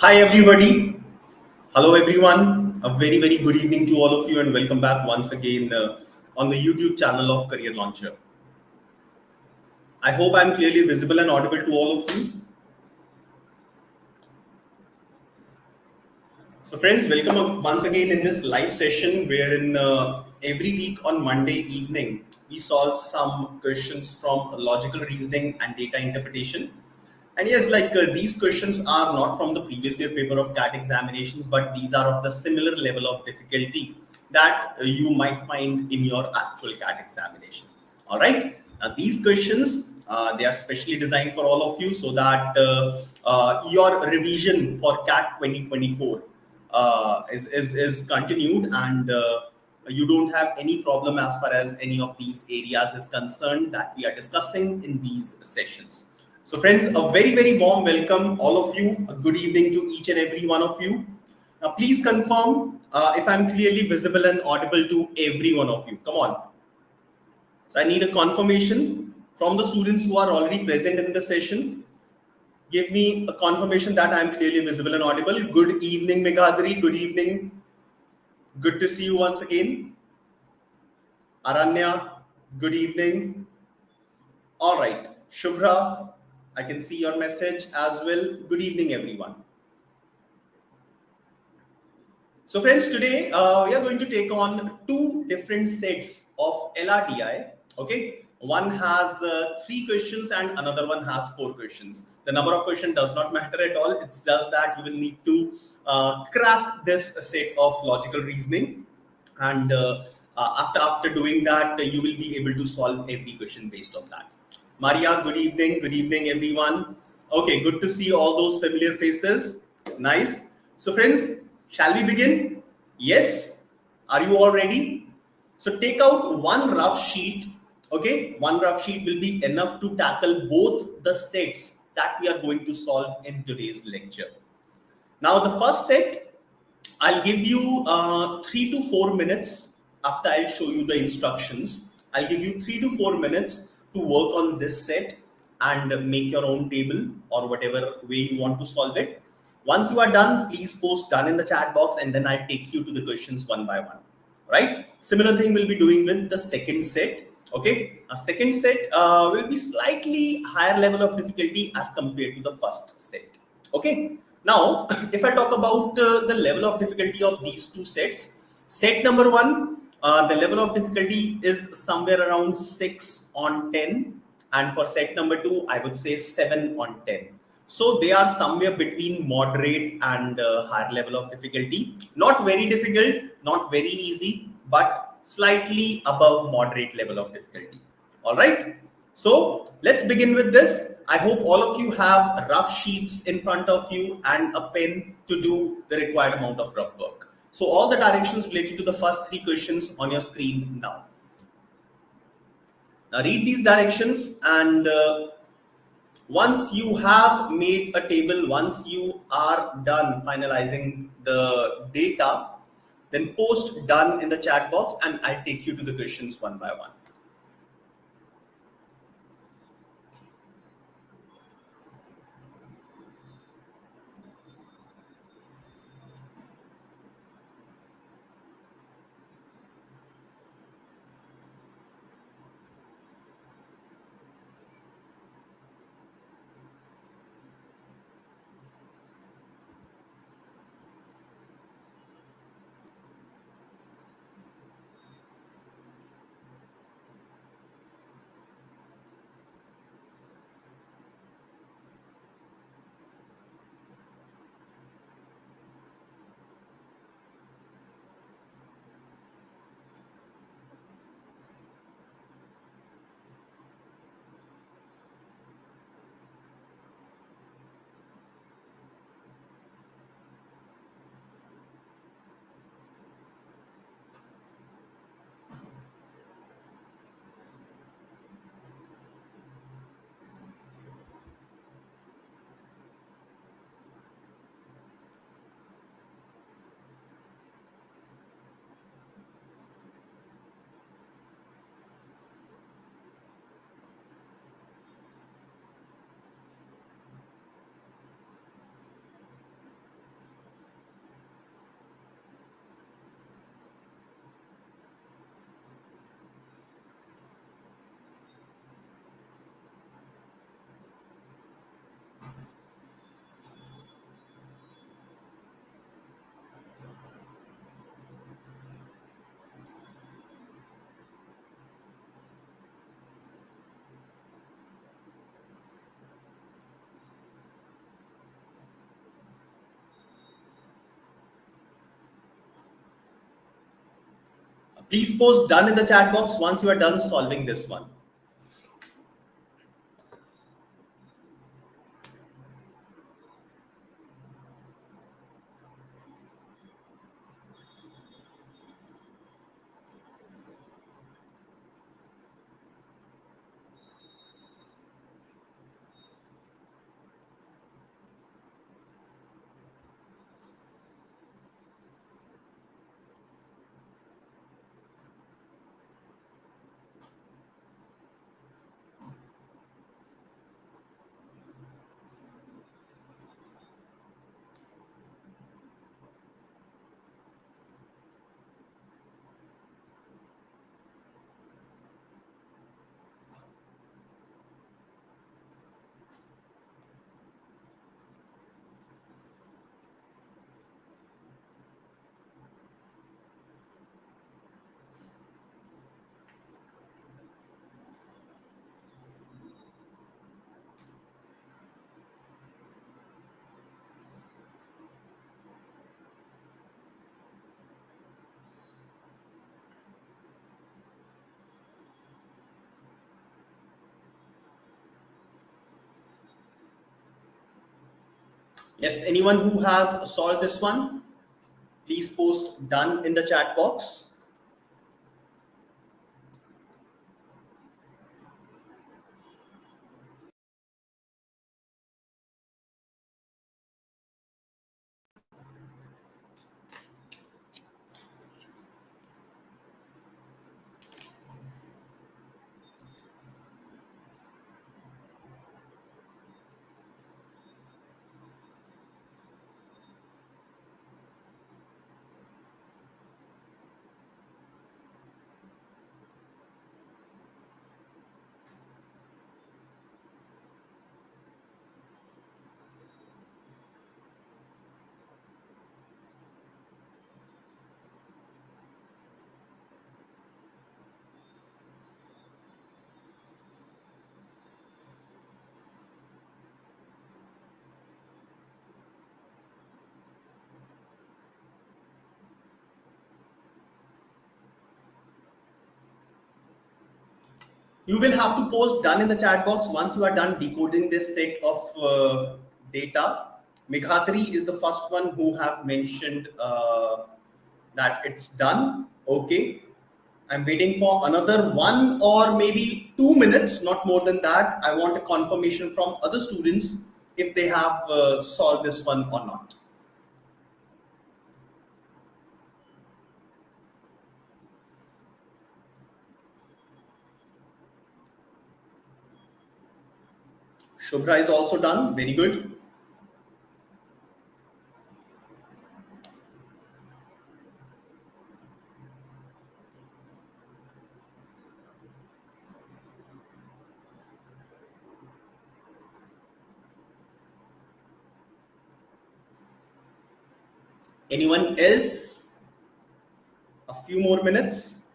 Hi everybody. Hello everyone. A very good evening to all of you and welcome back once again on the YouTube channel of Career Launcher. I hope I'm clearly visible and audible to all of you. So friends, welcome once again in this live session wherein every week on Monday evening we solve some questions from logical reasoning and data interpretation. And yes, these questions are not from the previous year paper of CAT examinations, but these are of the similar level of difficulty that you might find in your actual CAT examination. All right. Now, these questions, they are specially designed for all of you so that your revision for CAT 2024 is continued and you don't have any problem as far as any of these areas is concerned that we are discussing in these sessions. So friends, a very warm welcome all of you. A good evening to each and every one of you. Now please confirm if I'm clearly visible and audible to every one of you. Come on. So I need a confirmation from the students who are already present in the session. Give me a confirmation that I'm clearly visible and audible. Good evening, Meghadri. Good evening. Good to see you once again. Aranya, good evening. All right. Shubhra, I can see your message as well. Good evening, everyone. So friends, today we are going to take on two different sets of LRDI. Okay, one has three questions and another one has four questions. The number of questions does not matter at all. It's just that you will need to crack this set of logical reasoning, and after doing that, you will be able to solve every question based on that. Maria, good evening. Good evening, everyone. Okay, good to see all those familiar faces. Nice. So friends, shall we begin? Yes. Are you all ready? So take out one rough sheet. Okay, one rough sheet will be enough to tackle both the sets that we are going to solve in today's lecture. Now, the first set, I'll give you 3 to 4 minutes after I'll show you the instructions. I'll give you 3 to 4 minutes to work on this set and make your own table or whatever way you want to solve it. Once you are done, please post done in the chat box and then I'll take you to the questions one by one. Right? Similar thing we'll be doing with the second set. Okay, a second set will be slightly higher level of difficulty as compared to the first set. Okay, now if I talk about the level of difficulty of these two sets, set number one, the level of difficulty is somewhere around 6 on 10, and for set number two, I would say 7 on 10. So they are somewhere between moderate and higher level of difficulty. Not very difficult, not very easy, but slightly above moderate level of difficulty. All right. So let's begin with this. I hope all of you have rough sheets in front of you and a pen to do the required amount of rough work. So all the directions related to the first three questions on your screen now. Now read these directions and once you have made a table, once you are done finalizing the data, then post done in the chat box and I'll take you to the questions one by one. Please post done in the chat box once you are done solving this one. Yes, anyone who has solved this one, please post done in the chat box. You will have to post done in the chat box once you are done decoding this set of data. Meghatri is the first one who have mentioned that it's done. Okay. I'm waiting for another 1 or maybe 2 minutes, not more than that. I want a confirmation from other students if they have solved this one or not. Shubhra is also done. Very good. Anyone else? A few more minutes.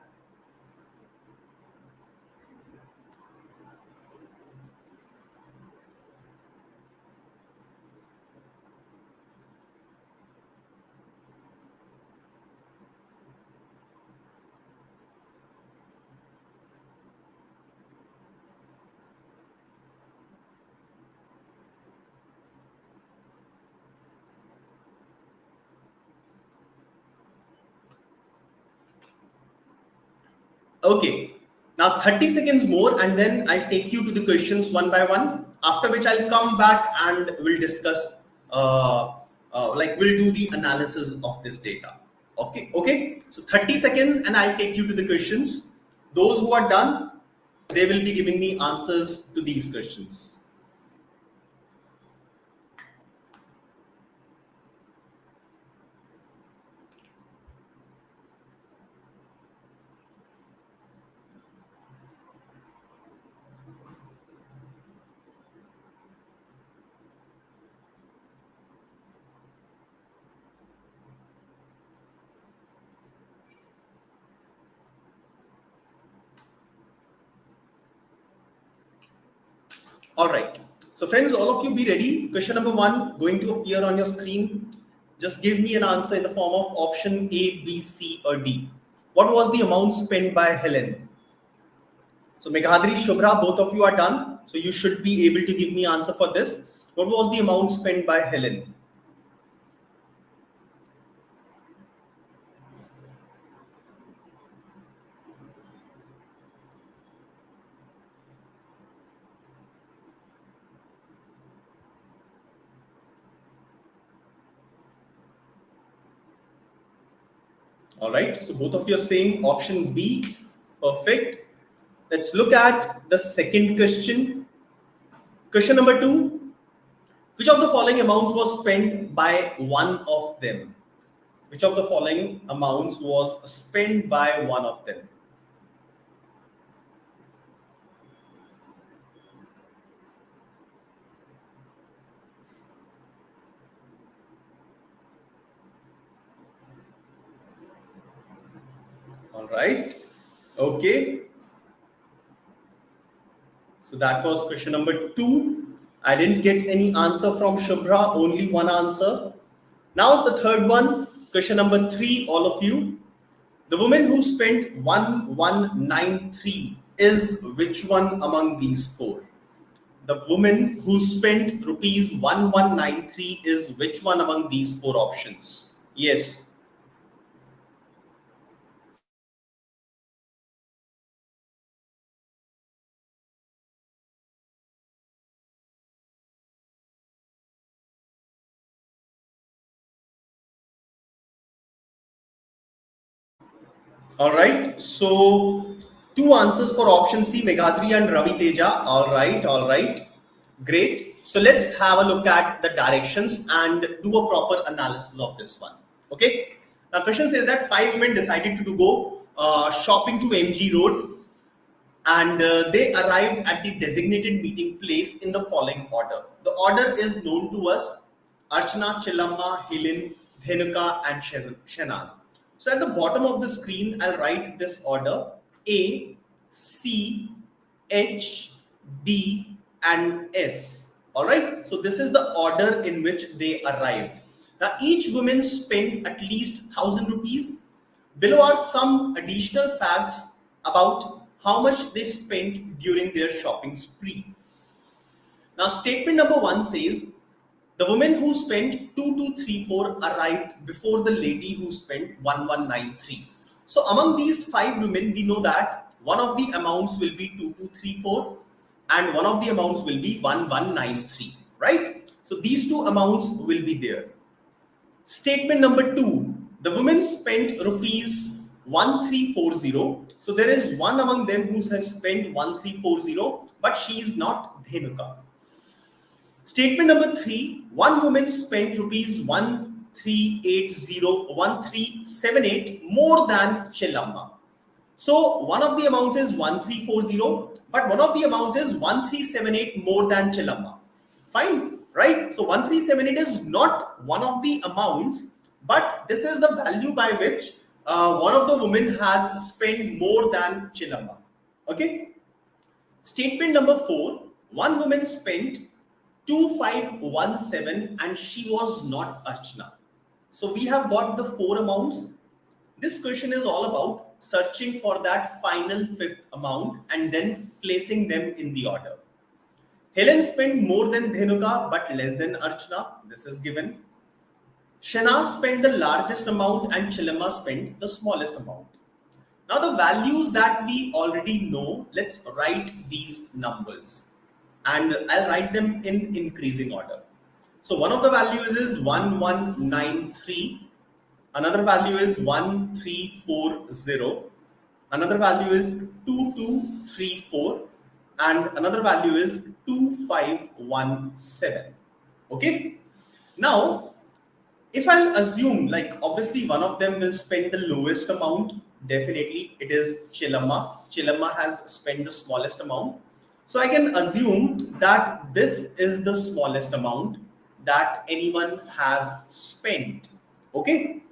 Okay. Now 30 seconds more and then I'll take you to the questions one by one. After which I'll come back and we'll discuss, like we'll do the analysis of this data. Okay. Okay. So 30 seconds and I'll take you to the questions. Those who are done, they will be giving me answers to these questions. All right. So friends, all of you be ready. Question number 1 going to appear on your screen. Just give me an answer in the form of option A, B, C, or D. What was the amount spent by Helen? So Meghadri, Shubhra, both of you are done. So you should be able to give me answer for this. What was the amount spent by Helen? All right. So both of you are saying option B. Perfect. Let's look at the second question. Question number 2. Which of the following amounts was spent by one of them? Which of the following amounts was spent by one of them? All right. Okay. So that was question number 2. I didn't get any answer from Shubhra, only one answer. Now the third one, question number 3, all of you. The woman who spent 1193 is which one among these four? The woman who spent rupees 1193 is which one among these four options? Yes. All right. So two answers for option C, Meghadri and Ravi Teja. All right. All right. Great. So let's have a look at the directions and do a proper analysis of this one. Okay. Now, question says that five women decided to go shopping to MG Road, and they arrived at the designated meeting place in the following order. The order is known to us: Archana, Chilamma, Helen, Dhenuka, and Shenaz. So at the bottom of the screen, I'll write this order: A, C, H, D, and S. All right. So this is the order in which they arrived. Now each woman spent at least 1,000 rupees. Below are some additional facts about how much they spent during their shopping spree. Now, statement number 1 says the woman who spent 2234 arrived before the lady who spent 1193. So, among these five women, we know that one of the amounts will be 2234 and one of the amounts will be 1193, right? So, these two amounts will be there. Statement number 2, the women spent rupees 1340. So there is one among them who has spent 1340, but she is not Dhenuka. Statement number 3, one woman spent rupees 1378 more than Chelamma. So one of the amounts is 1340, but one of the amounts is 1378 more than Chelamma. Fine, right? So 1378 is not one of the amounts, but this is the value by which one of the women has spent more than Chelamma. Okay. Statement number 4, one woman spent 2517 and she was not Archana. So we have got the four amounts. This question is all about searching for that final fifth amount and then placing them in the order. Helen spent more than Dhenuka but less than Archana. This is given. Shanaz spent the largest amount and Chilama spent the smallest amount. Now the values that we already know, let's write these numbers. And I'll write them in increasing order. So one of the values is 1193. Another value is 1340. Another value is 2234. And another value is 2517. Okay. Now, if I'll assume, like, obviously one of them will spend the lowest amount, definitely it is Chilamma. Chilamma has spent the smallest amount. So I can assume that this is the smallest amount that anyone has spent. Okay.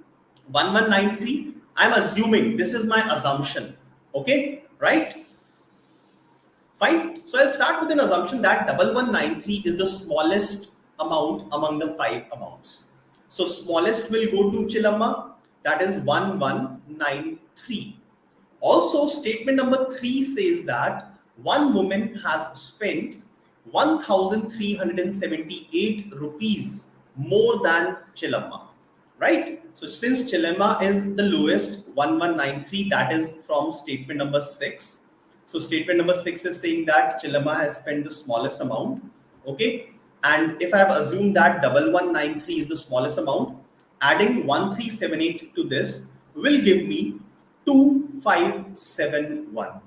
1193. I'm assuming, this is my assumption. Okay. Right. Fine. So I'll start with an assumption that 1193 is the smallest amount among the five amounts. So smallest will go to Chilamma, that is 1193. Also, statement number 3 says that one woman has spent 1378 rupees more than Chilamma, right? So since Chilamma is the lowest, 1193, that is from statement number 6. So statement number 6 is saying that Chilamma has spent the smallest amount, okay? And if I have assumed that 1193 is the smallest amount, adding 1378 to this will give me 2571.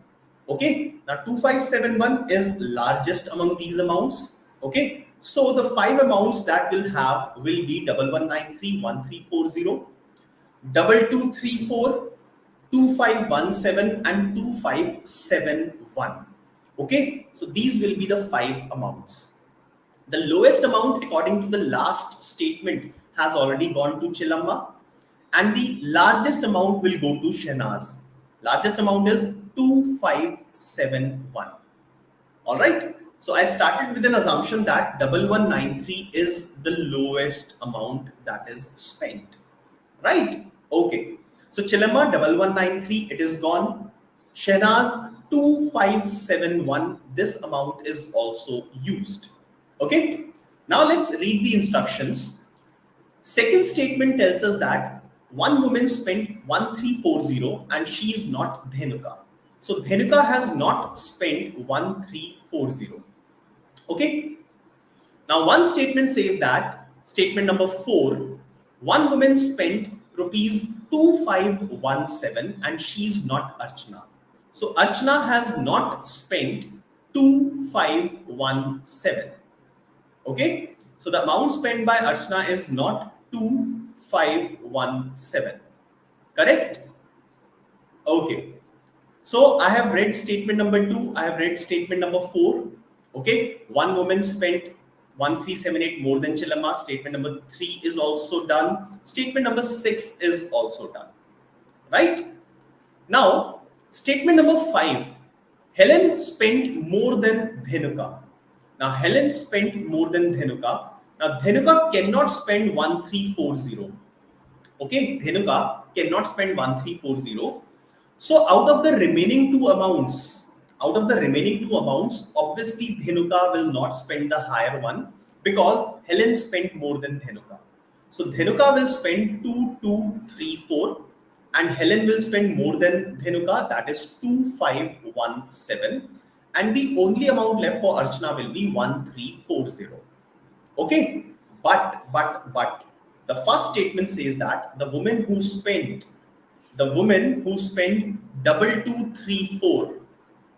Okay, now 2571 is largest among these amounts. Okay, so the 5 amounts that will have will be 1193, 1340, 2234, 2517 and 2571. Okay, so these will be the 5 amounts. The lowest amount according to the last statement has already gone to Chilamma, and the largest amount will go to Shehnaz. Largest amount is 2571. All right. So I started with an assumption that 1193 is the lowest amount that is spent. Right? Okay. So Chilamma 1193, it is gone. Shehnaz 2571, this amount is also used. Okay. Now let's read the instructions. Second statement tells us that one woman spent 1340 and she is not Dhenuka. So Dhenuka has not spent 1340. Okay. Now one statement says that, statement number 4, one woman spent rupees 2517 and she is not Archana. So Archana has not spent 2517. Okay. So the amount spent by Archana is not 2517. Correct? Okay. So I have read statement number 2. I have read statement number 4. Okay. One woman spent 1378 more than Chilamma. Statement number 3 is also done. Statement number 6 is also done. Right? Now, statement number 5. Helen spent more than Dhenuka. Now, Helen spent more than Dhenuka. Now, Dhenuka cannot spend 1340. Okay, Dhenuka cannot spend 1340. So, out of the remaining two amounts, obviously Dhenuka will not spend the higher one because Helen spent more than Dhenuka. So, Dhenuka will spend 2234 and Helen will spend more than Dhenuka, that is 2517. And the only amount left for Archana will be 1340. Okay, but the first statement says that the woman who spent 2234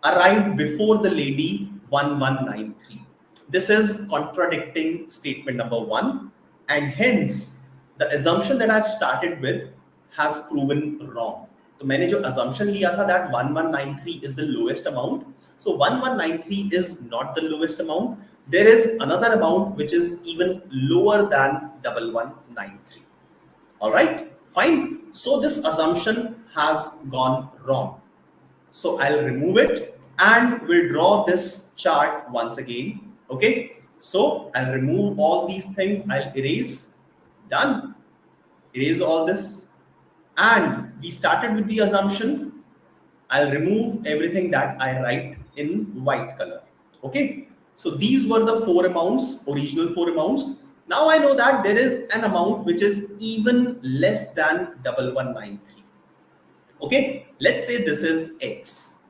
arrived before the lady 1193. This is contradicting statement number 1, and hence the assumption that I've started with has proven wrong. तो मैंने जो assumption लिया था that 1193 is the lowest amount. So 1193 is not the lowest amount. There is another amount which is even lower than 1193. All right, fine. So this assumption has gone wrong. So I'll remove it and we'll draw this chart once again. Okay. So I'll remove all these things. I'll erase. Done. Erase all this. And we started with the assumption. I'll remove everything that I write in white color. Okay. So these were the 4 amounts, original 4 amounts. Now I know that there is an amount which is even less than 1193. Okay. Let's say this is X,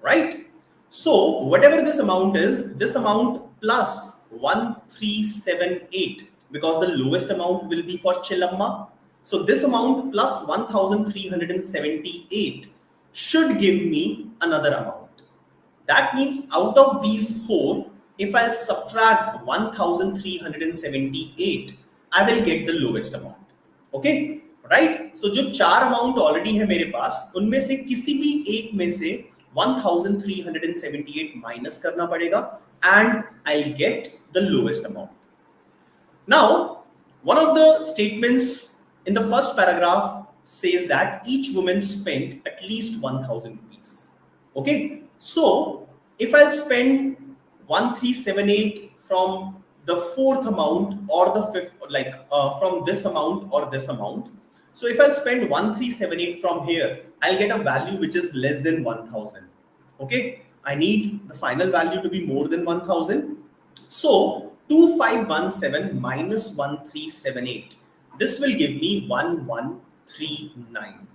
right? So whatever this amount is, this amount plus 1378, because the lowest amount will be for Chilamma. So this amount plus 1378 should give me another amount. That means out of these 4, if I subtract 1378, I will get the lowest amount. Okay, right? So जो 4 amount already है मेरे पास, उनमें से किसी भी एक में से 1378 minus करना पड़ेगा and I'll get the lowest amount. Now, one of the statements in the first paragraph says that each woman spent at least 1000 rupees. Okay, so if I'll spend 1378 from the 4th amount or the 5th, like from this amount or this amount, So if I'll spend 1378 from here, I'll get a value which is less than 1000. Okay, I need the final value to be more than 1000. So 2517 minus 1378. This will give me 1139.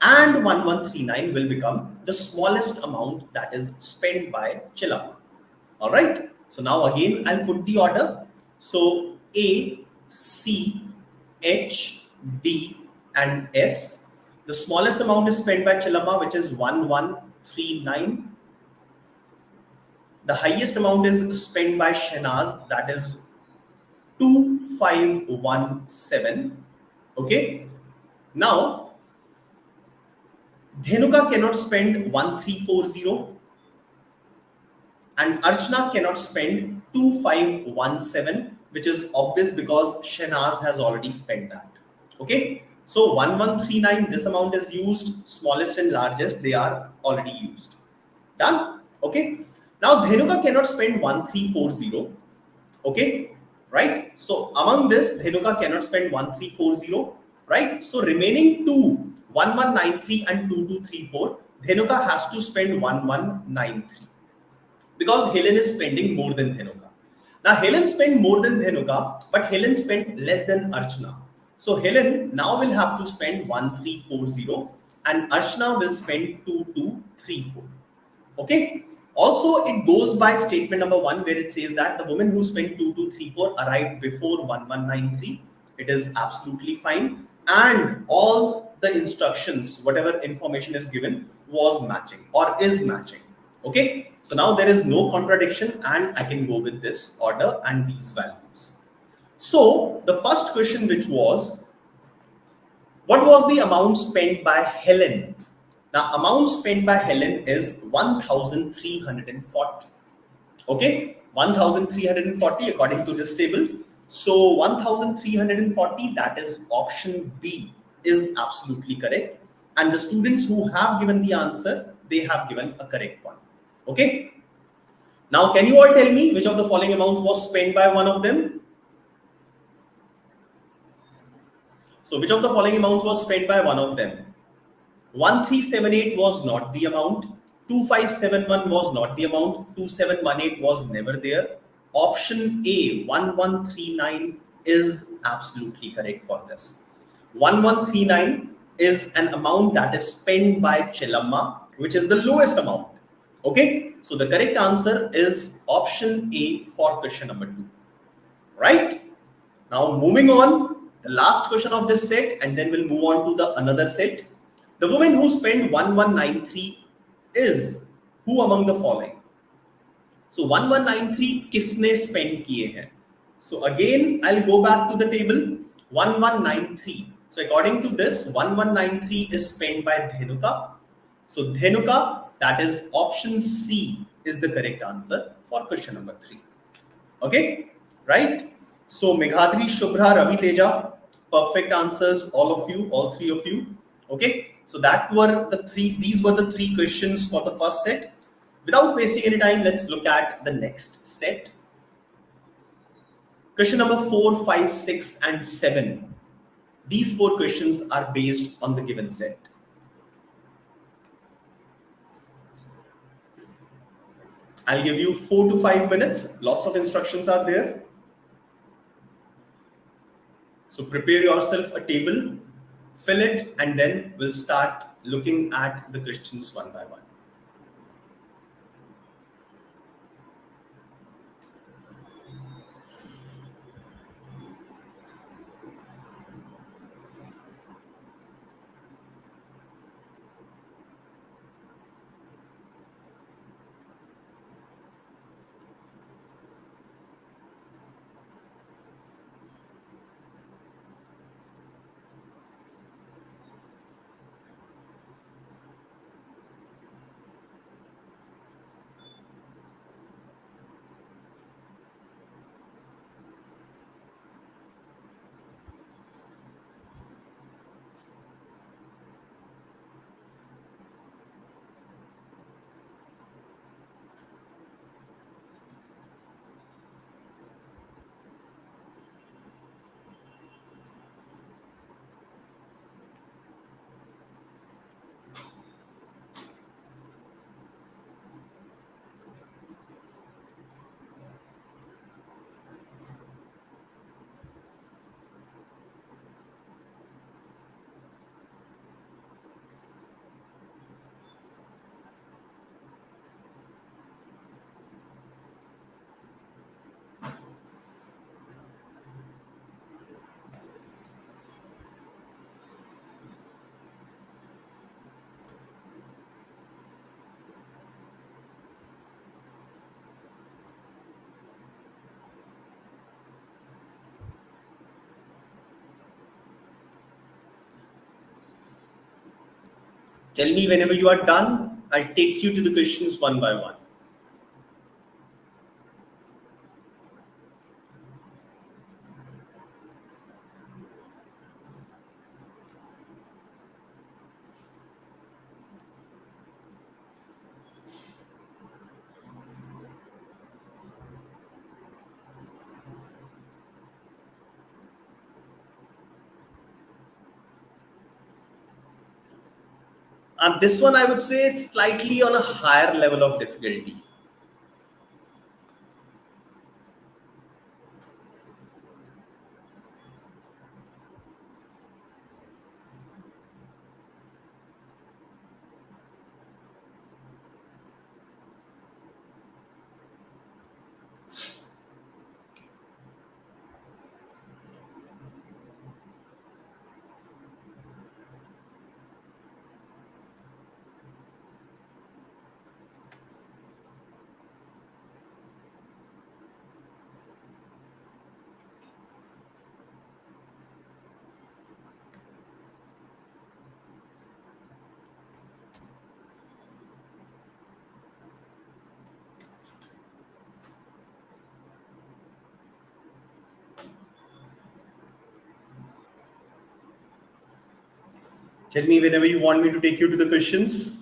And 1139 will become the smallest amount that is spent by Chilapa. All right. So now again, I'll put the order. So A, C, H, D, and S. The smallest amount is spent by Chilapa, which is 1139. The highest amount is spent by Shehnaz, that is 2517. Okay. Now, Dhenuka cannot spend 1340 and Archana cannot spend 2517, which is obvious because Shehnaz has already spent that. Okay. So 1139, this amount is used, smallest and largest, they are already used. Done? Okay. Now Dhenuka cannot spend 1340. Okay. Right. So among this, Dhenuka cannot spend 1340. Right. So remaining two, 1193 and 2234, Dhenuka has to spend 1193 because Helen is spending more than Dhenuka. Now Helen spent more than Dhenuka, but Helen spent less than Archana. So Helen now will have to spend 1340 and Archana will spend 2234. Okay. Also, it goes by statement number 1 where it says that the woman who spent 2234 arrived before 1193. It is absolutely fine. And all the instructions, whatever information is given, was matching or is matching. Okay. So now there is no contradiction and I can go with this order and these values. So the first question, which was, what was the amount spent by Helen? Now, amount spent by Helen is 1340. Okay, 1340 according to this table. So 1340, that is option B, is absolutely correct. And the students who have given the answer, they have given a correct one. Okay. Now, can you all tell me which of the following amounts was spent by one of them? So, which of the following amounts was spent by one of them? 1378 was not the amount. 2571 was not the amount. 2718 was never there. Option A, 1139, is absolutely correct for this. 1139 is an amount that is spent by Chelamma, which is the lowest amount. Okay, so the correct answer is option A for question number 2. Right? Now moving on, the last question of this set, and then we'll move on to the another set. The woman who spent 1193 is who among the following? So 1193 किसने spend किए हैं? So again, I'll go back to the table. 1193. So according to this, 1193 is spent by Dhenuka. So Dhenuka, that is option C, is the correct answer for question number 3. Okay, right? So Meghadri, Shubhra, Ravi Teja, perfect answers, all of you, all three of you. Okay, so these were the three questions for the first set. Without wasting any time, let's look at the next set. Question number 4, 5, 6, and 7. These 4 questions are based on the given set. I'll give you 4 to 5 minutes. Lots of instructions are there. So prepare yourself a table, fill it, and then we'll start looking at the questions one by one. Tell me whenever you are done. I'll take you to the questions one by one. And this one, I would say it's slightly on a higher level of difficulty. Tell me whenever you want me to take you to the questions.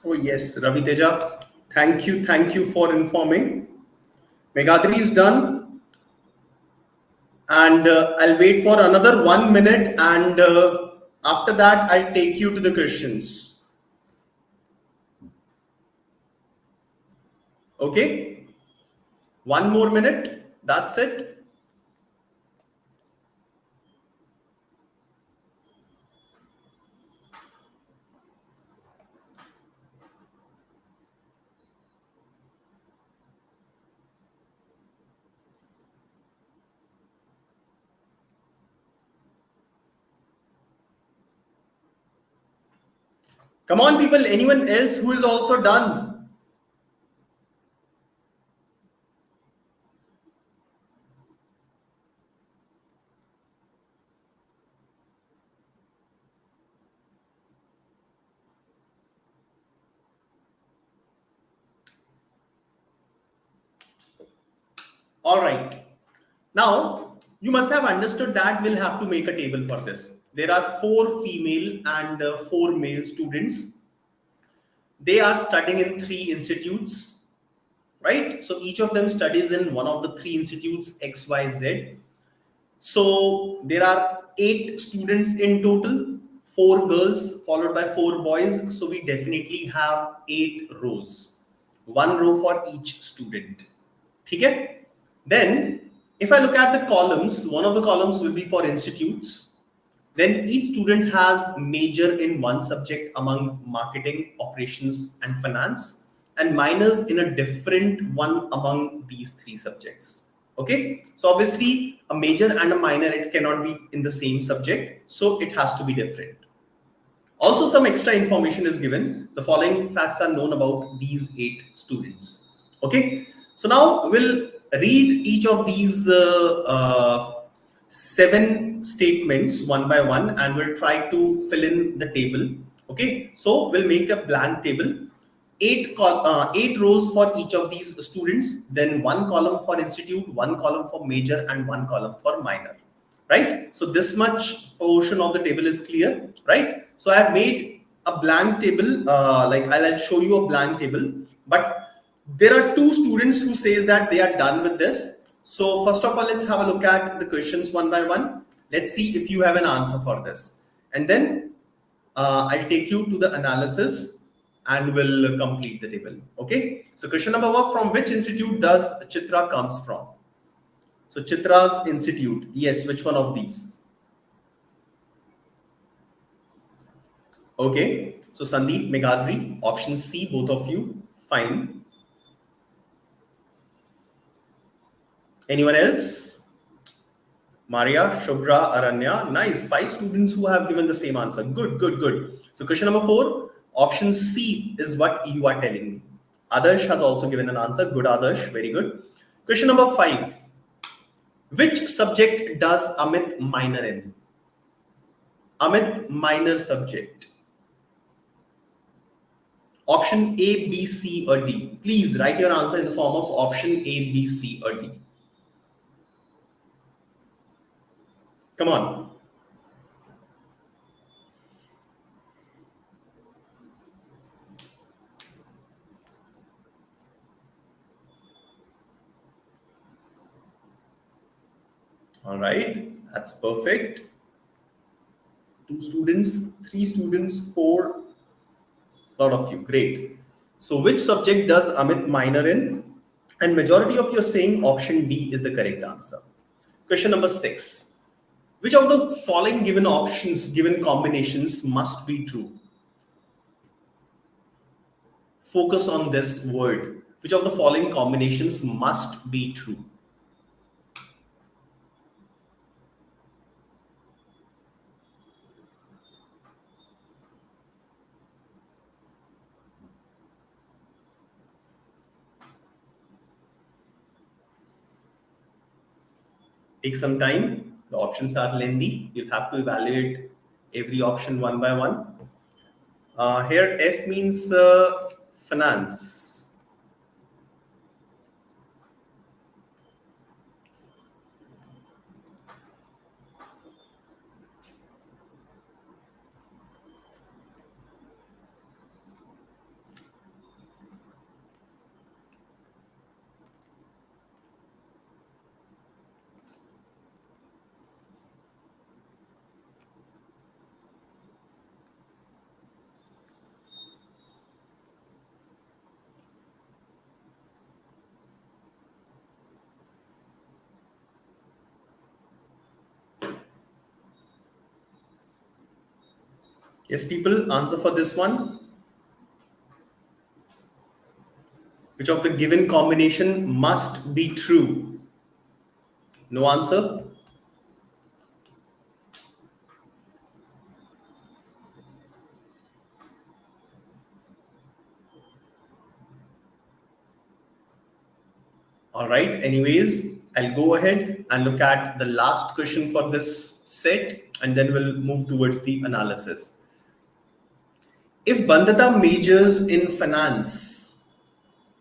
Oh yes, Ravi Teja. Thank you for informing. Megadri is done, and I'll wait for another 1 minute, and After that, I'll take you to the questions. Okay? One more minute. That's it. Come on, people. Anyone else who is also done? All right. Now, you must have understood that we'll have to make a table for this. There are four female and four male students. They are studying in three institutes, right? So each of them studies in one of the three institutes, XYZ. So there are 8 students in total, 4 girls followed by 4 boys. So we definitely have 8 rows, 1 row for each student. Okay? Then, if I look at the columns, one of the columns will be for institutes. Then each student has major in one subject among marketing, operations, and finance, and minors in a different one among these three subjects. Okay, so obviously a major and a minor, it cannot be in the same subject, so it has to be different. Also, some extra information is given. The following facts are known about these 8 students. Okay, so now we'll read each of these 7 statements one by one, and we'll try to fill in the table. Okay, so we'll make a blank table. 8 rows for each of these students, then 1 column for institute, 1 column for major, and 1 column for minor, right? So this much portion of the table is clear, right? So I have made a blank table, like I'll show you a blank table, but there are 2 students who says that they are done with this. So first of all, let's have a look at the questions one by one. Let's see if you have an answer for this, and then I'll take you to the analysis and we'll complete the table. Okay, so question number 1: from which institute does Chitra comes from? So Chitra's institute, yes, which one of these? Okay, so Sandeep, Meghadri, option C, both of you, fine. Anyone else? Maria, Shubhra, Aranya, nice. 5 students who have given the same answer. Good, good, good. So question number 4, option C is what you are telling me. Adarsh has also given an answer. Good, Adarsh, very good. Question number 5, which subject does Amit minor in? Amit minor subject. Option A, B, C, or D. Please write your answer in the form of option A, B, C, or D. Come on. All right, that's perfect. 2 students, 3 students, 4, lot of you. Great. So which subject does Amit minor in? And majority of you are saying option D is the correct answer. Question number 6. Which of the following given options, given combinations must be true? Focus on this word. Which of the following combinations must be true? Take some time. The options are lengthy. You'll have to evaluate every option one by one. Here, F means finance. Yes, people, answer for this one. Which of the given combination must be true? No answer? All right. Anyways, I'll go ahead and look at the last question for this set and then we'll move towards the analysis. If Bandita majors in finance,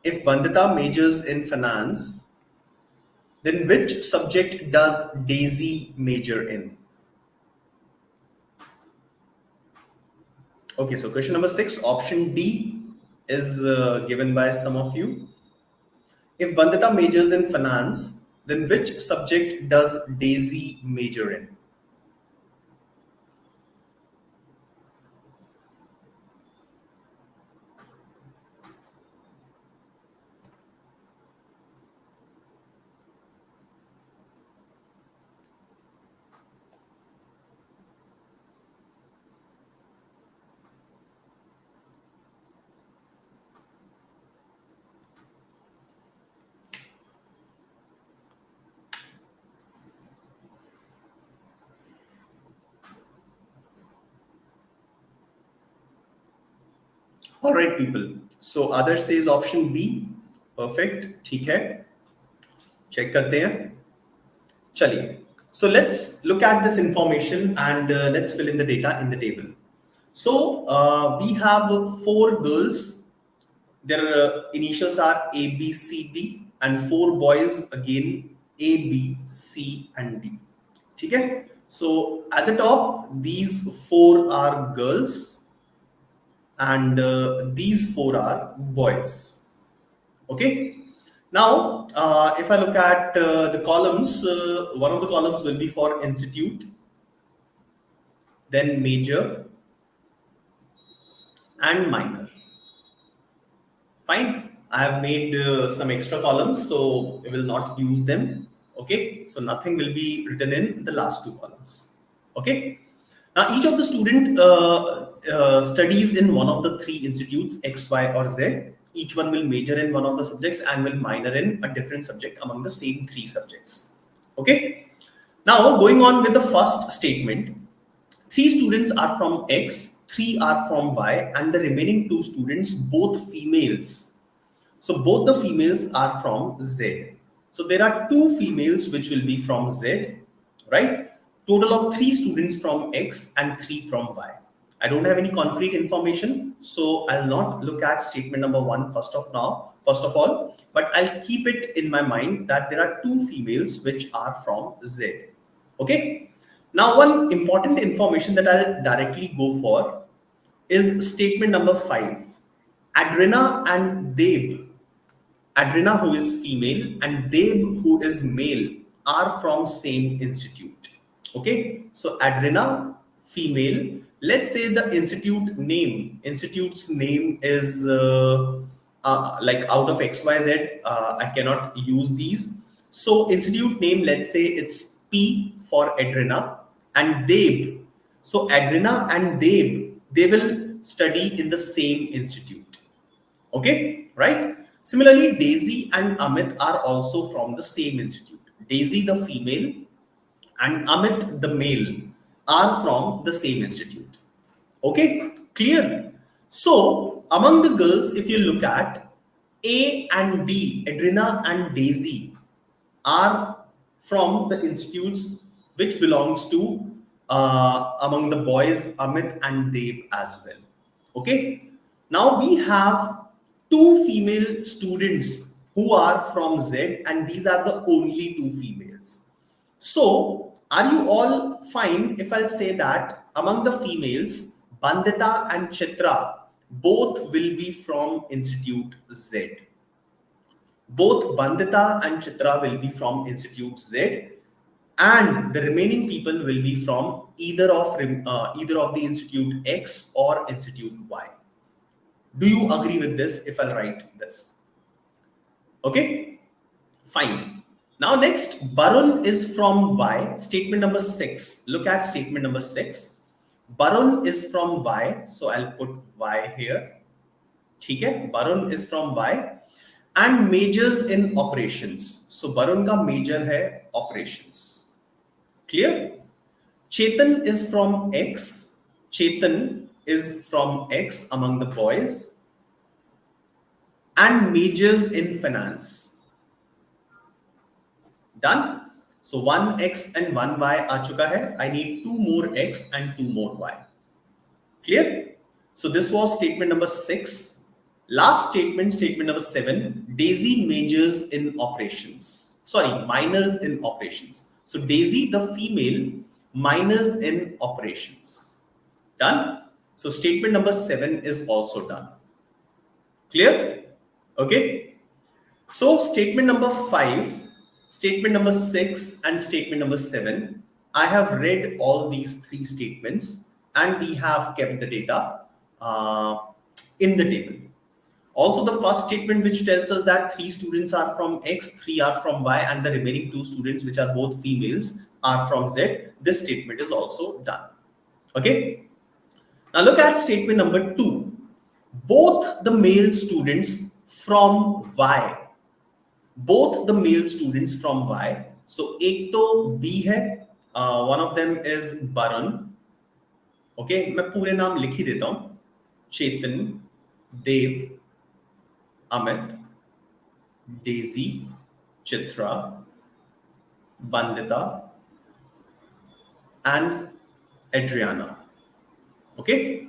if Bandita majors in finance, then which subject does Daisy major in? Okay, so question number 6, option D is given by some of you. If Bandita majors in finance, then which subject does Daisy major in? All right, people. So others says option B. Perfect. ठीक है. Check करते हैं. चलिए. So let's look at this information and let's fill in the data in the table. So we have 4 girls. Their initials are A, B, C, D, and 4 boys again A, B, C, and D. ठीक है? So at the top, these 4 are girls, and these 4 are boys. Okay. Now, if I look at the columns, one of the columns will be for institute, then major, and minor. Fine. I have made some extra columns, so we will not use them. Okay. So nothing will be written in the last 2 columns. Okay. Now, each of the student studies in one of the 3 institutes, X, Y, or Z. Each one will major in one of the subjects and will minor in a different subject among the same 3 subjects. Okay. Now, going on with the first statement, 3 students are from X, 3 are from Y, and the remaining 2 students, both females. So, both the females are from Z. So, there are 2 females which will be from Z, right? Total of 3 students from X and 3 from Y. I don't have any concrete information, so I'll not look at statement number 1 first of all, but I'll keep it in my mind that there are 2 females which are from Z. Okay. Now, one important information that I'll directly go for is statement number 5. Adrina and Deb, Adrina who is female and Deb who is male are from same institute. Okay, so Adrina, female. Let's say the institute's name is like out of XYZ. I cannot use these. So institute name, let's say it's P for Adrina and Deb. So Adrina and Deb, they will study in the same institute. Okay, right? Similarly, Daisy and Amit are also from the same institute. Daisy, the female, and Amit, the male, are from the same institute. Okay, clear? So, among the girls, if you look at A and D, Adrina and Daisy, are from the institutes which belongs to among the boys Amit and Deb as well. Okay. Now we have 2 female students who are from Z, and these are the only 2 females. So are you all fine if I'll say that among the females, Bandita and Chitra both will be from Institute Z? Both Bandita and Chitra will be from Institute Z, and the remaining people will be from either of the Institute X or Institute Y. Do you agree with this if I'll write this? Okay, fine. Now next, Barun is from Y. Statement number 6. Look at statement number 6. Barun is from Y, so I'll put Y here. Okay, Barun is from Y and majors in operations. So Barun ka major hai operations. Clear? Chetan is from X. Chetan is from X among the boys and majors in finance. Done. So one X and one Y aa chuka hai. I need two more X and two more Y. Clear? So this was statement number 6. Last statement, statement number 7. Daisy majors in operations. Sorry, minors in operations. So Daisy, the female, minors in operations. Done. So statement number 7 is also done. Clear? Okay. So statement number 5, statement number 6 and statement number 7, I have read all these three statements and we have kept the data in the table. Also the first statement which tells us that 3 students are from X, 3 are from Y and the remaining 2 students which are both females are from Z. This statement is also done. Okay. Now look at statement number 2. Both the male students from Y, both the male students from Y. So एक तो B है, one of them is Barun. Okay, मैं पूरे नाम लिख ही देता हूँ. Chetan, Dev, Amit, Daisy, Chitra, Vandita, and Adriana. Okay.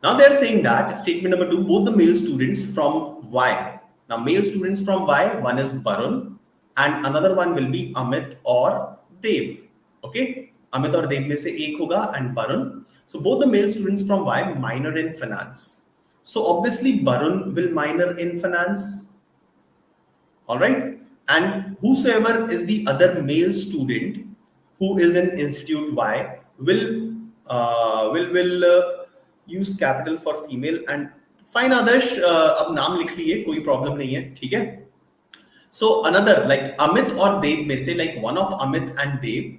Now they are saying that statement number 2, both the male students from Y. Now male students from Y, one is Barun and another one will be Amit or Dev. Okay, Amit or Dev mein se ek hoga and Barun. So both the male students from Y minor in finance. So obviously Barun will minor in finance. All right, and whosoever is the other male student who is in Institute Y will use capital for female and fine Adarsh, अब नाम लिख लिए, कोई problem नहीं है, ठीक है? So another like Amit or Dev में से like one of Amit and Dev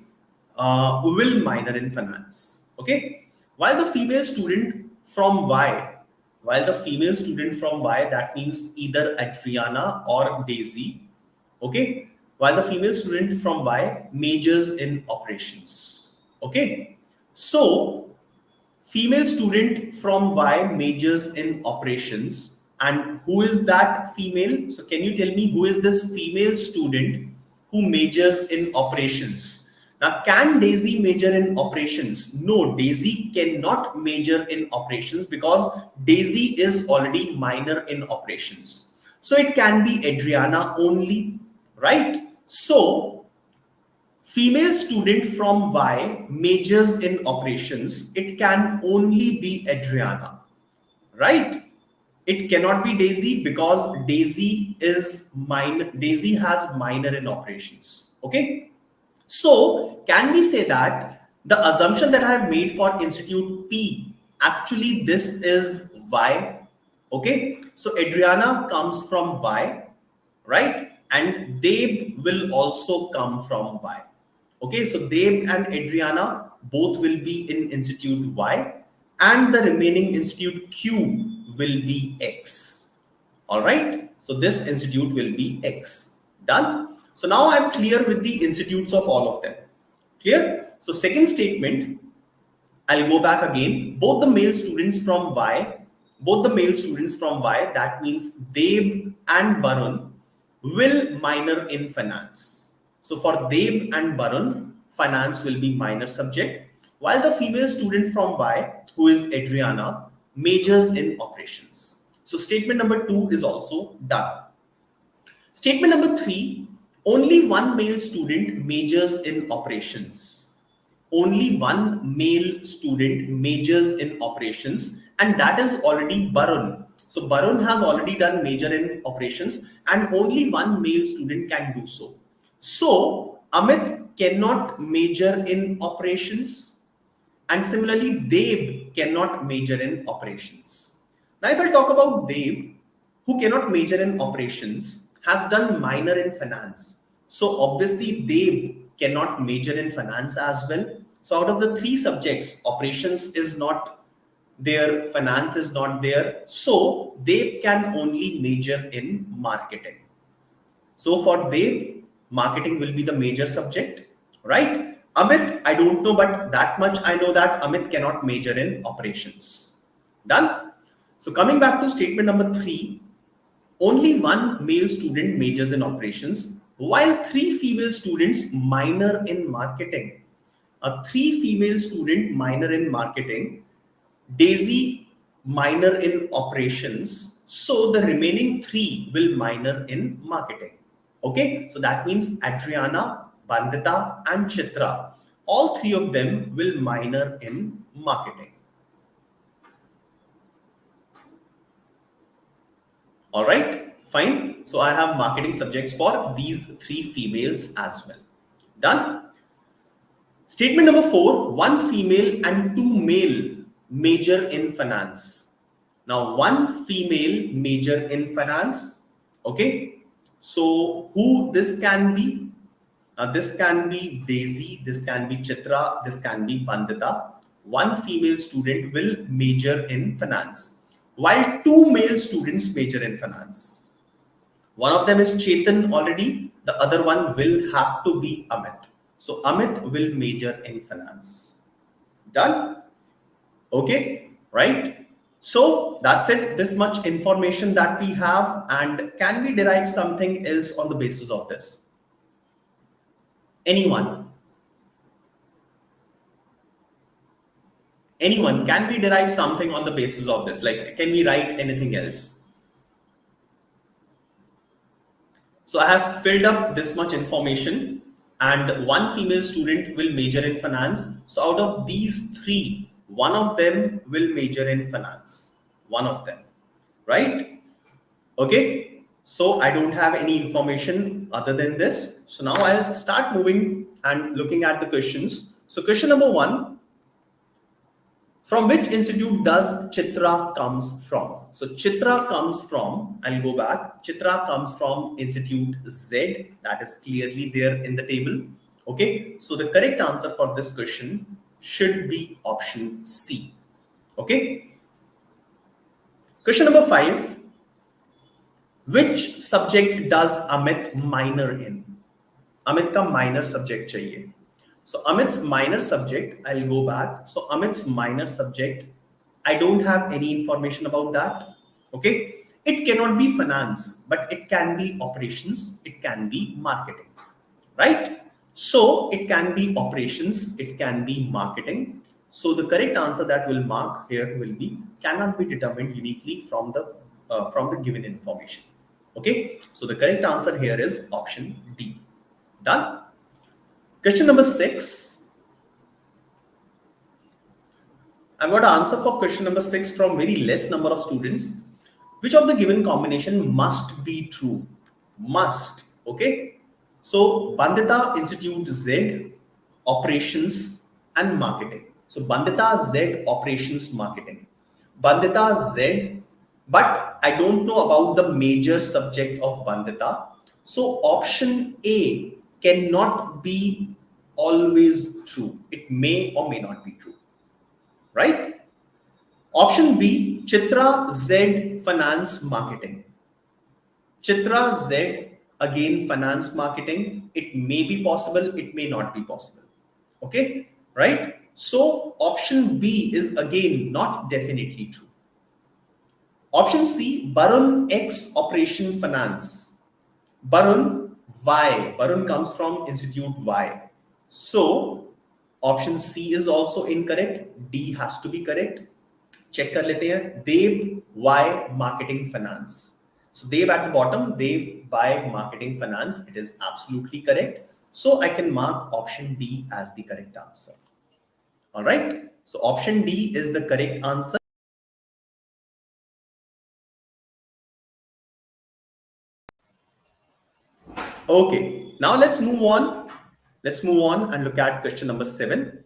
will minor in finance. Okay, while the female student from Y, that means either Adriana or Daisy. Okay, while the female student from Y majors in operations. Okay, so female student from Y majors in operations, and who is that female? So can you tell me who is this female student who majors in operations? Now, can Daisy major in operations? No, Daisy cannot major in operations because Daisy is already minor in operations. So it can be Adriana only, right? So female student from Y majors in operations. It can only be Adriana, right? It cannot be Daisy because Daisy has minor in operations. Okay. So can we say that the assumption that I have made for Institute P, actually this is Y. Okay. So Adriana comes from Y, right? And Deb will also come from Y. Okay, so Deb and Adriana both will be in Institute Y and the remaining Institute Q will be X. All right, so this institute will be X. Done. So now I'm clear with the institutes of all of them. Clear? So second statement, I'll go back again. Both the male students from Y, that means Deb and Barun will minor in finance. So for Deb and Barun, finance will be minor subject, while the female student from Y, who is Adriana, majors in operations. So statement number 2 is also done. Statement number 3, only one male student majors in operations. Only one male student majors in operations, and that is already Barun. So Barun has already done major in operations and only one male student can do so. So Amit cannot major in operations and similarly Deb cannot major in operations. Now if I talk about Deb, who cannot major in operations, has done minor in finance. So obviously Deb cannot major in finance as well. So out of the three subjects, operations is not there, finance is not there. So they can only major in marketing. So for them, marketing will be the major subject, right? Amit, I don't know, but that much I know that Amit cannot major in operations. Done? So coming back to statement number 3, only one male student majors in operations, while three female students minor in marketing. A three female student minor in marketing, Daisy minor in operations, so the remaining three will minor in marketing. Okay, so that means Adriana, Bandita, and Chitra, all three of them will minor in marketing. All right, fine. So I have marketing subjects for these three females as well. Done. Statement number 4, one female and two male major in finance. Now, one female major in finance. Okay. So, who this can be? This can be Daisy, this can be Chitra, this can be Bandita. One female student will major in finance, while two male students major in finance. One of them is Chetan already, the other one will have to be Amit. So Amit will major in finance. Done? Okay, right? So that's it. This much information that we have, and can we derive something else on the basis of this? Anyone? Anyone? Can we derive something on the basis of this? Like, can we write anything else? So I have filled up this much information, and one female student will major in finance. So out of these three, one of them will major in finance. One of them, right? Okay. So I don't have any information other than this. So now I'll start moving and looking at the questions. So question number 1, from which institute does Chitra comes from? So Chitra comes from, I'll go back, Chitra comes from Institute Z, that is clearly there in the table. Okay, so the correct answer for this question should be option C. Okay. Question number 5, which subject does Amit minor in? Amit का minor subject चाहिए. So Amit's minor subject, I'll go back. So Amit's minor subject, I don't have any information about that. Okay. It cannot be finance, but it can be operations. It can be marketing, right? So it can be operations. It can be marketing. So the correct answer that will mark here will be cannot be determined uniquely from the given information. Okay. So the correct answer here is option D. Done. Question number 6. I've got an answer for question number 6 from very less number of students. Which of the given combination must be true? Must. Okay. So Bandita Institute Z, operations and marketing. So Bandita Z, operations, marketing. Bandita Z, but I don't know about the major subject of Bandita. So option A cannot be always true. It may or may not be true, right? Option B, Chitra Z, finance, marketing. Chitra Z, again finance, marketing. It may be possible, it may not be possible. Okay, right? So option B is again not definitely true. Option C, Barun X, operation finance. Barun Y. Barun comes from Institute Y. So option C is also incorrect. D has to be correct. Check कर लेते हैं. Dev Y, marketing finance. So Dev at the bottom, Dev by marketing finance. It is absolutely correct. So I can mark option D as the correct answer. All right. So option D is the correct answer. Okay. Now let's move on. Let's move on and look at question number 7.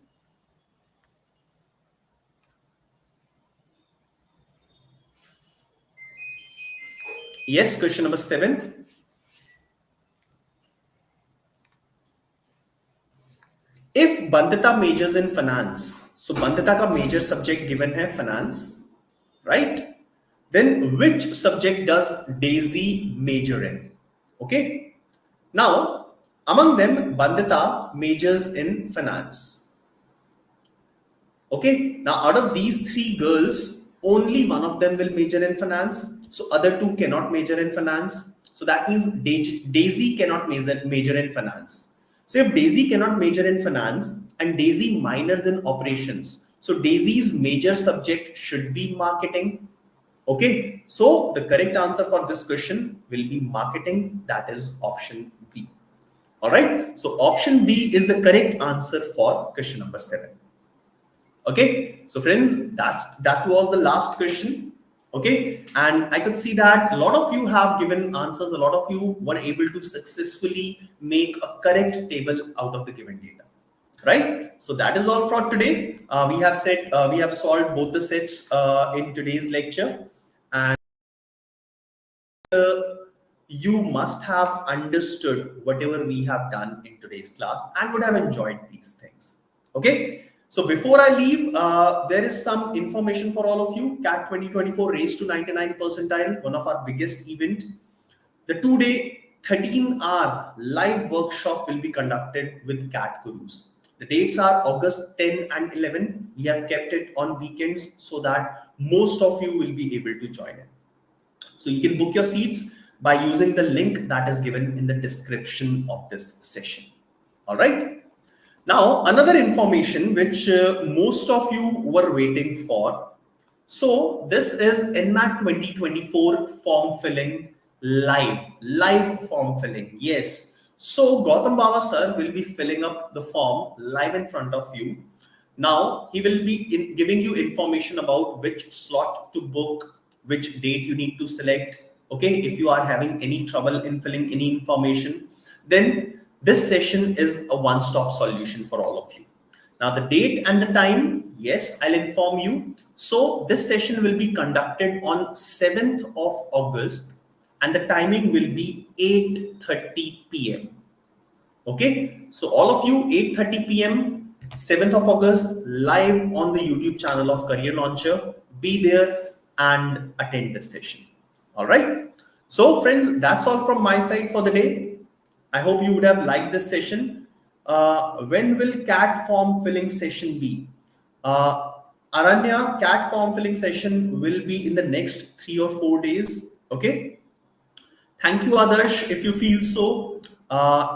Yes, question number 7. if Bandita majors in finance, so Bandita का major subject given है finance, right? Then which subject does Daisy major in? Okay. Now, among them, Bandita majors in finance. Okay. Now, out of these three girls, only one of them will major in finance. So other two cannot major in finance. So that means Daisy cannot major in finance. So if Daisy cannot major in finance and Daisy minors in operations, so Daisy's major subject should be marketing. Okay, so the correct answer for this question will be marketing. That is option B. All right, so option B is the correct answer for question number 7. Okay, so friends, that was the last question. Okay, and I could see that a lot of you have given answers. A lot of you were able to successfully make a correct table out of the given data. Right, so that is all for today. We have solved both the sets in today's lecture, and you must have understood whatever we have done in today's class and would have enjoyed these things. Okay, so before I leave, there is some information for all of you. CAT 2024 Race to 99 percentile, one of our biggest event. The 2-day 13-hour live workshop will be conducted with CAT Gurus. The dates are August 10 and 11. We have kept it on weekends so that most of you will be able to join in. So you can book your seats by using the link that is given in the description of this session. All right. Now, another information which most of you were waiting for. So this is NMAT 2024 form filling live form filling. Yes. So Gautam Baba sir will be filling up the form live in front of you. Now he will be giving you information about which slot to book, which date you need to select. Okay, if you are having any trouble in filling any information, then this session is a one-stop solution for all of you. Now the date and the time, yes, I'll inform you. So this session will be conducted on 7th of August and the timing will be 8:30 p.m. Okay, so all of you, 8:30 p.m. 7th of August, live on the YouTube channel of Career Launcher. Be there and attend this session. All right. So friends, that's all from my side for the day. I hope you would have liked this session. When will CAT form filling session be? Aranya, CAT form filling session will be in the next 3 or 4 days. Okay. Thank you, Adarsh. If you feel so,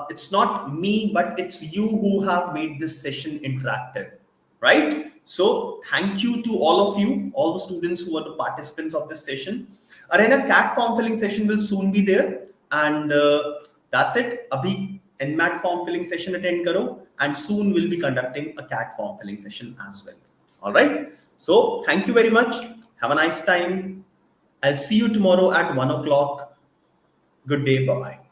it's not me, but it's you who have made this session interactive, right? So thank you to all of you, all the students who are the participants of this session. Arena CAT form filling session will soon be there, and that's it. Abhi NMAT form filling session attend karo, and soon we'll be conducting a CAT form filling session as well. All right. So thank you very much. Have a nice time. I'll see you tomorrow at 1 o'clock. Good day. Bye-bye.